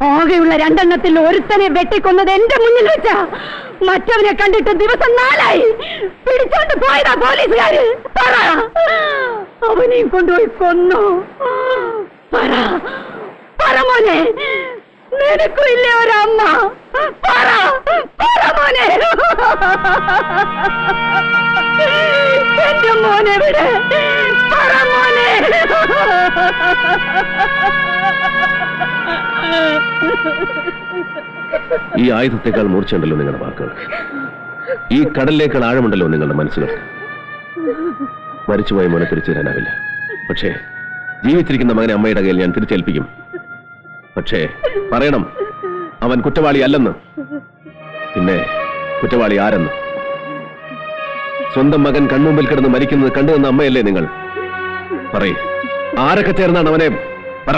ആകെയുള്ള 2 എണ്ണത്തിൽ ഒരുത്തനെ വെട്ടിക്കൊന്നത് എന്റെ മുന്നിൽ വെച്ച മറ്റവനെ കണ്ടിട്ട് ദിവസം 4 ആയി. പിടിച്ചോണ്ട് പോയതാ പോലീസുകാര്. പറ, അവനെയും കൊണ്ടുപോയി കൊന്നു. പറ പറ മോനെ, നിനക്കും ഇല്ലേ ഒരമ്മ? പറ പറ മോനെ. എന്റെ മോനെ വിടെ, പറ മോനെ. ഈ ആയുധത്തെക്കാൾ മൂർച്ചയുണ്ടല്ലോ നിങ്ങളുടെ വാക്കുകൾ, ഈ കടലിലേക്കാൾ ആഴമുണ്ടല്ലോ നിങ്ങളുടെ മനസ്സുകൾ. മരിച്ചുപോയ മോനെ തിരിച്ചു തരാനാവില്ല, പക്ഷേ ജീവിച്ചിരിക്കുന്ന മകനെ അമ്മയുടെ കയ്യിൽ ഞാൻ തിരിച്ചേൽപ്പിക്കും. പക്ഷേ പറയണം, അവൻ കുറ്റവാളി അല്ലെന്ന്. പിന്നെ കുറ്റവാളി ആരെന്ന്? സ്വന്തം മകൻ കൺമുമ്പിൽ കിടന്ന് മരിക്കുന്നത് കണ്ടുവന്ന അമ്മയല്ലേ നിങ്ങൾ? പറയേ, ആരൊക്കെ ചേർന്നാണ് അവനെ? പറ.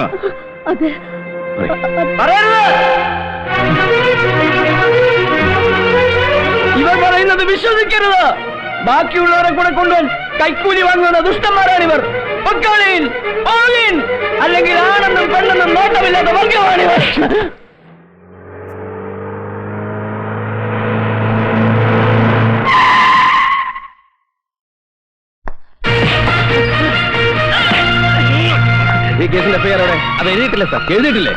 ഇവർ പറയുന്നത് വിശ്വസിക്കരുത്. ബാക്കിയുള്ളവരെ കൂടെ കൊണ്ടുവൻ കൈക്കൂലി വാങ്ങുന്ന ദുഷ്ടന്മാരാണിവർ. അല്ലെങ്കിൽ ആണെന്നും പെണ്ണെന്നും നോട്ടമില്ലാത്ത വർഗമാണിവർ. ഈ കേസിന്റെ എഫ്ഐആർ അവിടെ? അത് എഴുതിയിട്ടില്ല സാർ. എഴുതിയിട്ടില്ലേ?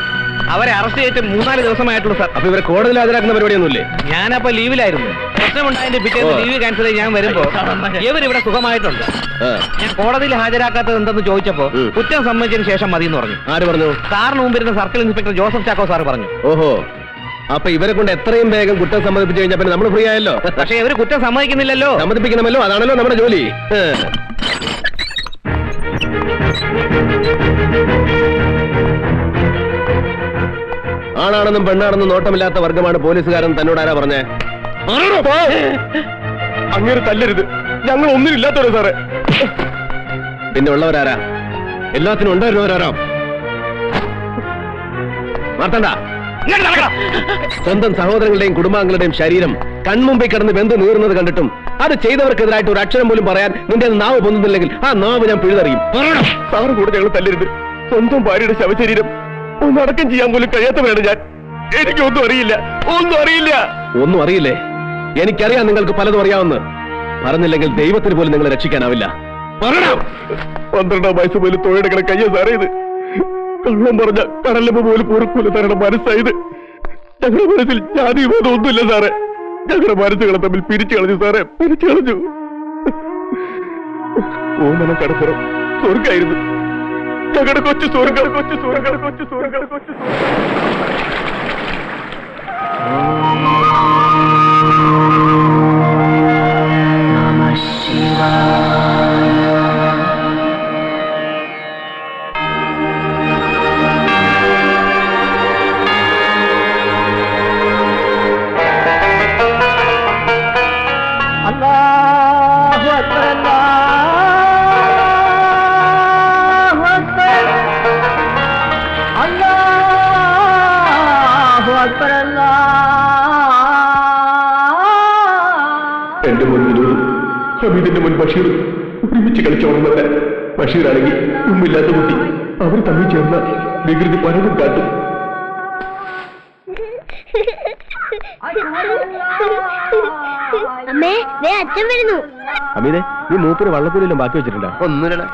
അവരെ അറസ്റ്റ് ചെയ്തിട്ട് 3-4 ദിവസമായിട്ടുള്ളൂ സാർ. അപ്പൊ ഇവരെ കോടതിയിൽ ഹാജരാക്കുന്ന പരിപാടിയൊന്നുമില്ലേ? ഞാനപ്പോ ലീവിലായിരുന്നു. പ്രശ്നമുണ്ടായതിന്റെ പിറ്റേന്ന് ലീവ് ക്യാൻസൽ ചെയ്ത് ഞാൻ വരുമ്പോ ഇവരിവിടെ സുഖമായിട്ടുണ്ട്. ഞാൻ കോടതിയിൽ ഹാജരാക്കാത്തത് എന്തെന്ന് ചോദിച്ചപ്പോ കുറ്റം സമ്മതിച്ചതിന് ശേഷം മതി എന്ന് പറഞ്ഞു. ആര് പറഞ്ഞു? സാറിന് മുമ്പിരുന്ന circle inspector Joseph Chacko sir പറഞ്ഞു. ഓഹോ, അപ്പൊ ഇവരെ കൊണ്ട് എത്രയും വേഗം കുറ്റം സമ്മതിപ്പിച്ചു കഴിഞ്ഞാൽ പിന്നെ നമ്മൾ ഫ്രീ ആയല്ലോ. പക്ഷെ ഇവര് കുറ്റം സമ്മതിക്കുന്നില്ലല്ലോ. സമ്മതിപ്പിക്കണമല്ലോ, അതാണല്ലോ നമ്മുടെ ജോലി. ആണാണെന്നും പെണ്ണാണെന്നും നോട്ടമില്ലാത്ത വർഗമാണ് പോലീസുകാരൻ തന്നോട് ആരാ പറഞ്ഞേ? അങ്ങനെ തല്ലരുത്, ഞങ്ങൾ ഒന്നിനില്ലാത്തവരോ സാറേ. പിന്നെ ഉള്ളവരാരാ? എല്ലാത്തിനും ഉണ്ടായിരുന്നവരാരാ? മാർത്തണ്ട, സ്വന്തം സഹോദരങ്ങളുടെയും കുടുംബാംഗങ്ങളുടെയും ശരീരം കൺമുമ്പിൽ കിടന്ന് വെന്ത് നീറുന്നത് കണ്ടിട്ടും അത് ചെയ്തവർക്കെതിരായിട്ട് ഒരു അക്ഷരം പോലും പറയാൻ നിന്റെ നാവ് പൊന്നുന്നില്ലെങ്കിൽ ആ നാവ് ഞാൻ പിഴുതറിയും. സാറ് കൂടെ ഞങ്ങൾ തല്ലരുത്. സ്വന്തം ഭാര്യയുടെ ശവശരീരം ഒന്നടക്കം ചെയ്യാൻ പോലും കഴിയാത്തവരാണ് ഞാൻ. എനിക്കൊന്നും അറിയില്ല, ഒന്നും അറിയില്ല. ഒന്നും അറിയില്ലേ? എനിക്കറിയാം നിങ്ങൾക്ക് പലതും അറിയാവുന്ന. പറഞ്ഞില്ലെങ്കിൽ ദൈവത്തിന് പോലും നിങ്ങളെ രക്ഷിക്കാനാവില്ല. 12 വയസ്സ് പോലും തൊഴിലെടുക്കണ കയ്യ സാറേ ഇത്. കള്ളം പറഞ്ഞ കടലമ്മ പോലും പൊറുക്കൂല തരണ മനസ്സായത്. ഞങ്ങളുടെ മനസ്സിൽ ജാതി വിവാദം ഒന്നുമില്ല സാറേ. ഞങ്ങളുടെ മനസ്സുകളെ തമ്മിൽ പിരിച്ചു കളഞ്ഞു സാറേ, പിരിച്ചു കളഞ്ഞു. ഓമനം കടപ്പുറം സ്വർഗായിരുന്നു. ഞങ്ങളുടെ കൊച്ചു സ്വർഗ, കൊച്ചു സ്വർഗ, കൊച്ചു സ്വർഗ, കൊച്ചു സ്വർഗ. എന്റെ മുൻപിൽ ഹമീദിന്റെ മുൻ ബഷീർ ഒരുമിച്ച് കളിച്ചോണമെന്നല്ല. ബഷീറാണെങ്കിൽ മുമ്പില്ലാത്ത കുട്ടി. അവർ തമ്മിൽ ചേർന്ന വികൃതി പലതും കാട്ടും. അമ്മേ, അച്ഛൻ വരുന്നു. അമീനെ, നീ മൂപ്പിന് വള്ളത്തിലെല്ലാം ബാക്കി വെച്ചിട്ടുണ്ടോ? ഒന്നുമില്ല.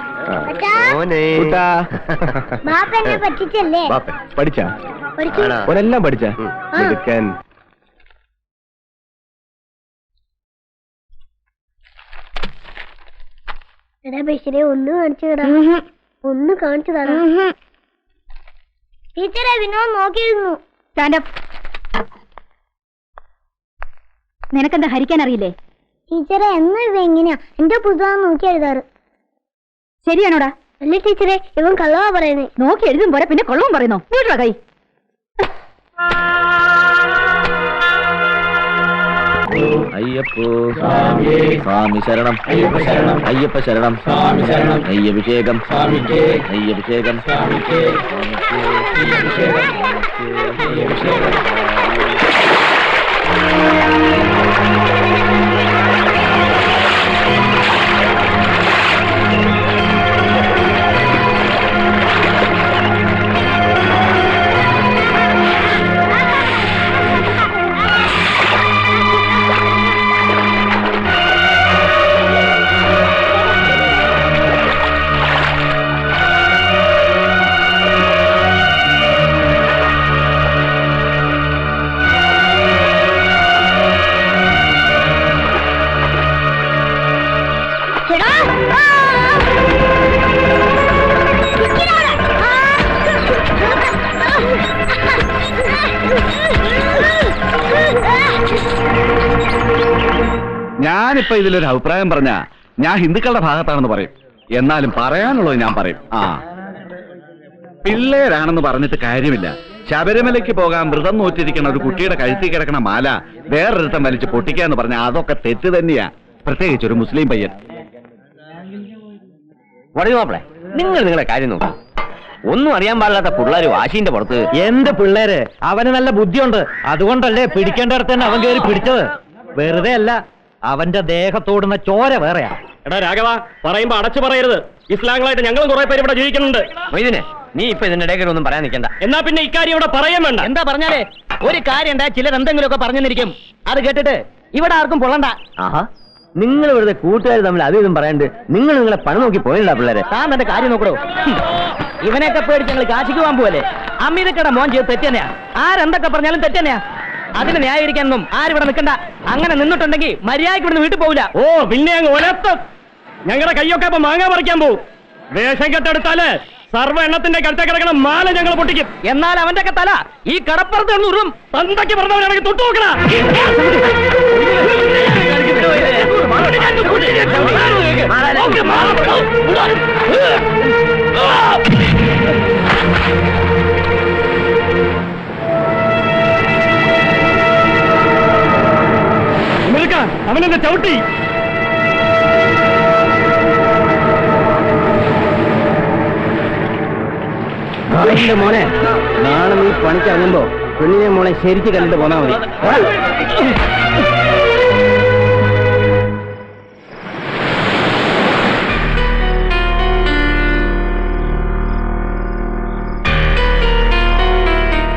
പറ്റിച്ചല്ലേ? പഠിച്ചാ? ഓനെല്ലാം പഠിച്ചാ? എടാ ബഷീറെ, ഒന്ന് കാണിച്ചു തരാം. ഒന്ന് കാണിച്ചു തരാം. ടീച്ചറെ, വിനോദ് നോക്കിയിരുന്നു. നിനക്കെന്താ ഹരിക്കാൻ അറിയില്ലേ? ടീച്ചറെ, എന്നും ഇവ എങ്ങനെയാ എന്റെ പുസ്തകം നോക്കി എഴുതാറ്. ശരിയാണോടാ? അല്ല ടീച്ചറെ, ഇവൻ കള്ളവാ പറയുന്നേ. നോക്കി എഴുതും പോരാ പിന്നെ കൊള്ളവും പറയുന്നോ? വീട്ടിലാ കൈ. അയ്യപ്പോ സ്വാമി ശരണം, അയ്യപ്പ ശരണം, നെയ്യഭിഷേകം, നെയ്യഭിഷേകം, ഞാനിപ്പോ ഇതിലൊരു അഭിപ്രായം പറഞ്ഞ ഞാൻ ഹിന്ദുക്കളുടെ ഭാഗത്താണെന്ന് പറയും. എന്നാലും പറയാനുള്ളത് ഞാൻ പറയും. പിള്ളേരാണെന്ന് പറഞ്ഞിട്ട് കാര്യമില്ല. ശബരിമലയ്ക്ക് പോകാൻ വ്രതം നോറ്റിരിക്കുന്ന ഒരു കുട്ടിയുടെ കഴുത്തിൽ കിടക്കണ മാല വേറൊരുത്തം വലിച്ച് പൊട്ടിക്കാന്ന് പറഞ്ഞാൽ അതൊക്കെ തെറ്റ് തന്നെയാ, പ്രത്യേകിച്ച് ഒരു മുസ്ലിം പയ്യൻ. മാപ്പിളെ, നിങ്ങൾ നിങ്ങളെ കാര്യം നോക്കും. ഒന്നും അറിയാൻ പാടില്ലാത്ത പിള്ളേര് വാശിന്റെ പുറത്ത്. എന്ത് പിള്ളേര്? അവന് നല്ല ബുദ്ധിയുണ്ട്, അതുകൊണ്ടല്ലേ പിടിക്കേണ്ടടുത്ത് തന്നെ അവൻ കയറി പിടിച്ചത്. വെറുതെ അല്ല, അവന്റെ ദേഹത്തോടുന്ന ചോര വേറെയാ. എടാ രാഘവ, പറയുമ്പോ അടച്ചു പറയരുത്. ഇസ്ലാങ്ങളായിട്ട് ഞങ്ങളും കുറെ പേര് ഇവിടെ ജീവിക്കുന്നുണ്ട്. മൊയ്തീനെ, നീ ഇപ്പൊ ഇതിന്റെ ഇടയിൽ ഒന്നും പറയാൻ നിൽക്കണ്ട. എന്നാ പിന്നെ ഇക്കാര്യം ഇവിടെ പറയാൻ വേണ്ട. എന്താ പറഞ്ഞാലേ ഒരു കാര്യം ഉണ്ടാ, ചിലർ എന്തെങ്കിലുമൊക്കെ പറഞ്ഞിരിക്കും. അത് കേട്ടിട്ട് ഇവിടെ ആർക്കും പൊള്ളണ്ട. ആഹാ, നിങ്ങൾ വെറുതെ കൂട്ടുകാർ തമ്മിൽ അതും പറയാണ്ട് നിങ്ങൾ നിങ്ങളെ പണി നോക്കി പോയില്ല പിള്ളേരെ. താൻ തന്റെ കാര്യം നോക്കണോ? ഇവനെയൊക്കെ പേടിച്ച് ഞങ്ങൾ കാശിക്ക് പോകാൻ പോലെ. അമ്മിതക്കട മോൻ ചെയ്ത് തെറ്റന്നെയാ. ആരെന്തൊക്കെ പറഞ്ഞാലും തെറ്റന്നെയാ. അതിന് ന്യായീകരിക്കാനൊന്നും ആരിവിടെ നിൽക്കണ്ട. അങ്ങനെ നിന്നിട്ടുണ്ടെങ്കിൽ മര്യാദയ്ക്ക് ഇവിടുന്ന് വീട്ടിൽ പോവില്ല. ഓ പിന്നെ അങ്ങ് ഒലത്തും. ഞങ്ങളുടെ കൈയൊക്കെ ഇപ്പൊ മാങ്ങ പറിക്കാൻ പോവും. വേഷം കെട്ടെടുത്താല് സർവ്വ എണ്ണത്തിന്റെ കഴുത്ത കിടക്കണ മാല ഞങ്ങൾ പൊട്ടിക്കും. എന്നാൽ അവന്റെ ഒക്കെ തല ഈ കടപ്പുറത്ത് ഉറും. തന്തയ്ക്ക് പറഞ്ഞവരാണെങ്കിൽ തൊട്ടു നോക്കണ. അവനെന്നെ ചവിട്ടി. മോനെ, നാളെ നീ പണിക്കിറങ്ങുമ്പോ പെണ്ണിനെ മോളെ ശരിക്ക് കണ്ടിട്ട് പോന്നാ മതി.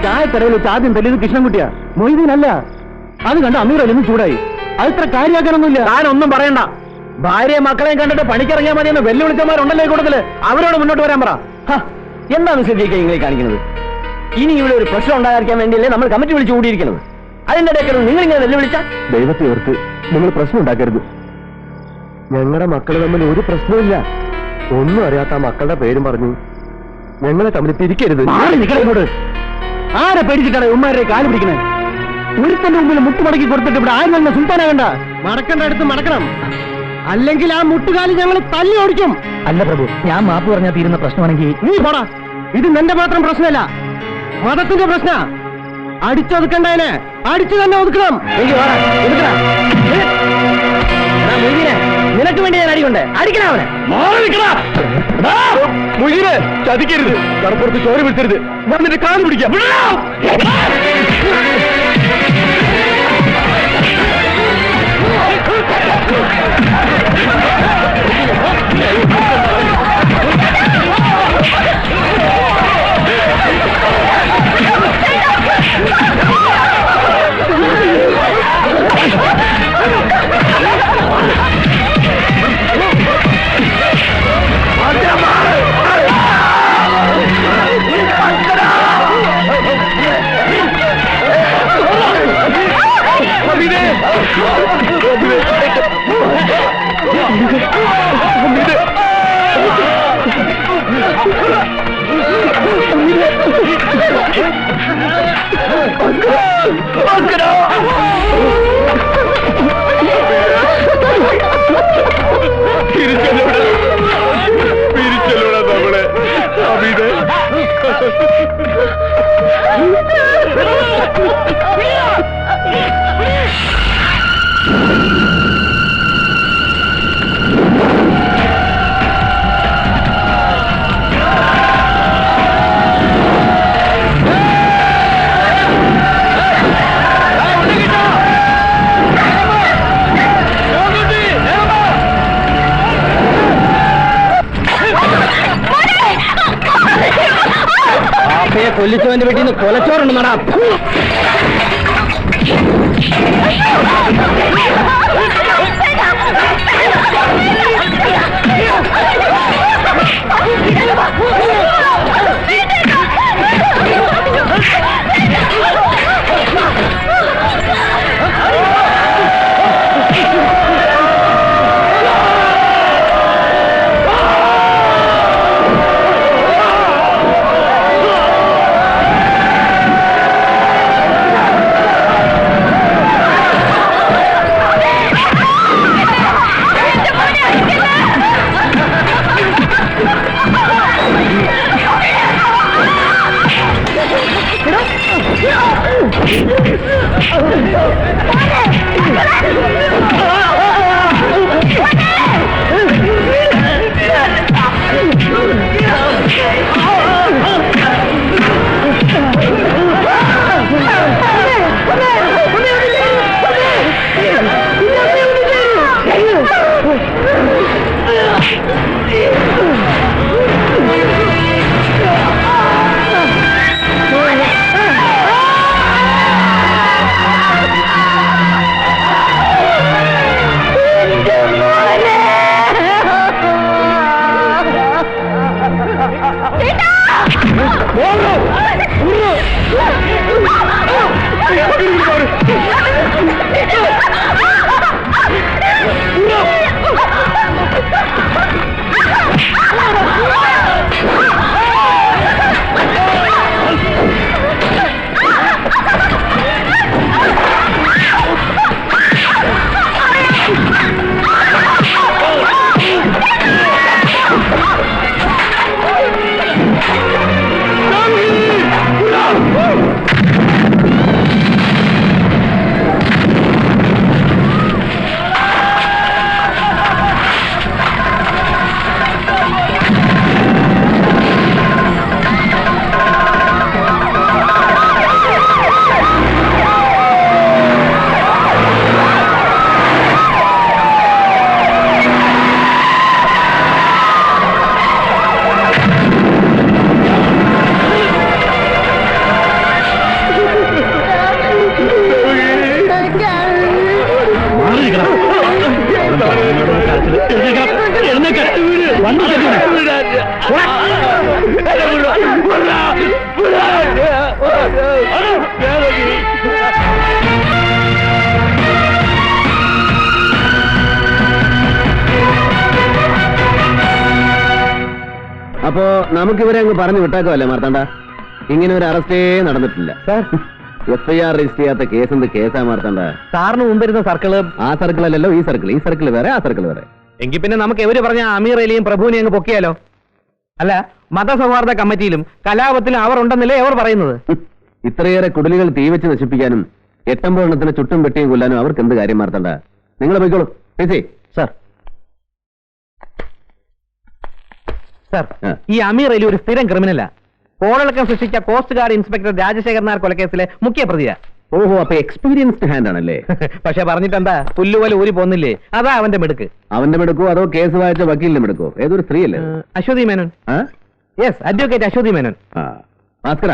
ചായക്കടയിൽ വെച്ച് ആദ്യം തല്ലിയത് കൃഷ്ണൻകുട്ടിയാ, മൊയ്തീനല്ല. അത് കണ്ട് അമീറൊന്നും ചൂടായി. അതിത്ര കാര്യമാക്കാനൊന്നുമില്ല. താനൊന്നും പറയണ്ട. ഭാര്യയും മക്കളെയും കണ്ടിട്ട് പണിക്കിറങ്ങിയാൽ മതിയെന്ന് വെല്ലുവിളിച്ചമാരുണ്ടല്ലോ ഈ കൂട്ടത്തില്. അവരോട് മുന്നോട്ട് വരാൻ പറ. എന്താണ് ശ്രദ്ധിക്കുക ഇങ്ങനെ കാണിക്കുന്നത്? ഇനി ഇവിടെ ഒരു പ്രശ്നം ഉണ്ടാകാതിരിക്കാൻ വേണ്ടിയല്ലേ നമ്മൾ കമ്മിറ്റി വിളിച്ചു കൂടിയിരിക്കുന്നത്. അതിന്റെ ഇടയ്ക്ക് നിങ്ങൾ ഇങ്ങനെ വെല്ലുവിളിച്ച ദൈവത്തെ ഓർത്ത് നിങ്ങൾ പ്രശ്നം ഉണ്ടാക്കരുത്. ഞങ്ങളുടെ മക്കൾ തമ്മിൽ ഒരു പ്രശ്നമില്ല. ഒന്നും അറിയാത്ത ആ മക്കളുടെ പേരും പറഞ്ഞു ഞങ്ങളെ തമ്മിൽ തിരിക്കരുത്. ഇങ്ങോട്ട് ആരെ പേടിച്ചിട്ടാണ് ഉമ്മാരെ കാല് പിടിക്കണേ? ഒരുത്തന്റെ മുമ്പിൽ മുട്ടുമടക്കി കൊടുത്തിട്ട് ഇവിടെ ആരും തന്നെ സുൽത്താനാകണ്ട. മടക്കേണ്ട അടുത്ത് മടക്കണം, അല്ലെങ്കിൽ ആ മുട്ടുകാലി ഞങ്ങൾ തല്ലി ഓടിക്കും. അല്ല പ്രഭു, ഞാൻ മാപ്പ് പറഞ്ഞാൽ തീരുന്ന പ്രശ്നമാണെങ്കിൽ നീ പോടാ. ഇത് നിന്റെ മാത്രം പ്രശ്നമല്ല, മതത്തിന്റെ പ്രശ്ന. അടിച്ചൊതുക്കണ്ടതിനെ അടിച്ചു തന്നെ ഒതുക്കണം. നിനക്ക് വേണ്ടി ഞാൻ അടികൊണ്ട് അടിക്കണ അവനെ. മുയിലെ ചതിക്കരുത്, കടപ്പുറത്ത് ചോര വിളിച്ചരുത്. ഞാൻ നിന്റെ കാല് പിടിക്കാം. പിരിച്ചല്ലോടാ നമ്മളെ അമിത. കൊല്ലിച്ചവന്റെ വീട്ടിൽ നിന്ന് കൊലച്ചോറുണ്ട് നടാ. അപ്പോ നമുക്കിവരെ അങ്ങ് പറഞ്ഞു വിട്ടേക്കല്ലേ മാർത്താണ്ട? ഇങ്ങനെ ഒരു അറസ്റ്റേ നടന്നിട്ടില്ല. FIR രജിസ്റ്റർ ചെയ്യാത്ത കേസ് എന്ത് കേസാ മാർത്താണ്ട? സാറിന് മുമ്പിരുന്ന സർക്കിള് ആ സർക്കിളല്ലോ ഈ സർക്കിൾ. ഈ സർക്കിൾ വേറെ, ആ സർക്കിൾ വേറെ. എങ്കിൽ പിന്നെ നമുക്ക് എവര് പറഞ്ഞ അമീർ അലിയും പ്രഭുവിനെയും അങ്ങ് പൊക്കിയാലോ? അല്ല, മതസൗഹാർദ്ദ കമ്മിറ്റിയിലും കലാപത്തിലും അവർ ഉണ്ടെന്നല്ലേ അവർ പറയുന്നത്? ഇത്രയേറെ കുടിലുകൾ തീവച്ച് നശിപ്പിക്കാനും 8 എണ്ണത്തിന് ചുറ്റും വെട്ടിയും കൊല്ലാനും അവർക്ക് എന്ത് കാര്യം മാർത്തണ്ട? നിങ്ങൾ പോയിക്കോളൂ. സർ, ഈ അമീർ അലി ഒരു സ്ഥിരം ക്രിമിനലാ. കോളിളക്കം സൃഷ്ടിച്ച coast guard inspector Rajasekhar Nair കൊലക്കേസിലെ മുഖ്യ പ്രതിയാ. ഓഹോ, അപ്പൊ എക്സ്പീരിയൻസ്ഡ് ഹാൻഡ് ആണല്ലേ? പക്ഷെ പറഞ്ഞിട്ടെന്താ, പുല്ലുപോലെ ഊരി പോന്നില്ലേ? അതാ അവന്റെ മിടുക്ക്. അവന്റെ മിടുക്കോ അതോ കേസ് വായിച്ച വക്കീലിന്റെ മിടുക്കോ? ഏതൊരു സ്ത്രീയല്ലേ? അശ്വതി മേനോൻ. Yes, advocate Aswathy Menon. ഭാസ്കര,